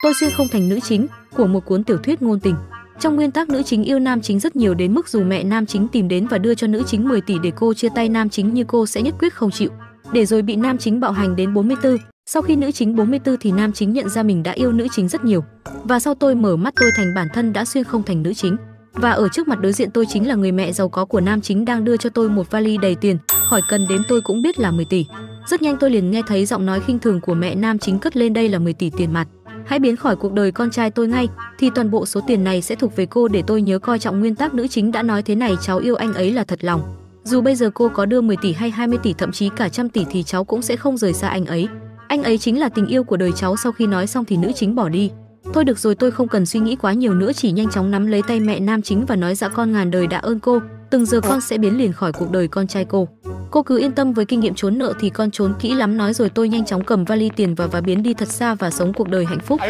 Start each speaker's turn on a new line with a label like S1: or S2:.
S1: Tôi xuyên không thành nữ chính của một cuốn tiểu thuyết ngôn tình. Trong nguyên tắc nữ chính yêu nam chính rất nhiều đến mức dù mẹ nam chính tìm đến và đưa cho nữ chính 10 tỷ để cô chia tay nam chính nhưng cô sẽ nhất quyết không chịu. Để rồi bị nam chính bạo hành đến 44. Sau khi nữ chính 44 thì nam chính nhận ra mình đã yêu nữ chính rất nhiều. Và sau tôi mở mắt tôi thành bản thân đã xuyên không thành nữ chính. Và ở trước mặt đối diện tôi chính là người mẹ giàu có của nam chính đang đưa cho tôi một vali đầy tiền, khỏi cần đếm tôi cũng biết là 10 tỷ. Rất nhanh tôi liền nghe thấy giọng nói khinh thường của mẹ nam chính cất lên, đây là 10 tỷ tiền mặt. Hãy biến khỏi cuộc đời con trai tôi ngay, thì toàn bộ số tiền này sẽ thuộc về cô để tôi nhớ coi trọng nguyên tắc nữ chính đã nói thế này, cháu yêu anh ấy là thật lòng. Dù bây giờ cô có đưa 10 tỷ hay 20 tỷ thậm chí cả 100 tỷ thì cháu cũng sẽ không rời xa anh ấy. Anh ấy chính là tình yêu của đời cháu. Sau khi nói xong thì nữ chính bỏ đi. Thôi được rồi, tôi không cần suy nghĩ quá nhiều nữa, chỉ nhanh chóng nắm lấy tay mẹ nam chính và nói dạ con ngàn đời đã ơn cô, từng giờ con sẽ biến liền khỏi cuộc đời con trai cô. Cô cứ yên tâm, với kinh nghiệm trốn nợ thì con trốn kỹ lắm. Nói rồi tôi nhanh chóng cầm vali tiền và biến đi thật xa và sống cuộc đời hạnh phúc.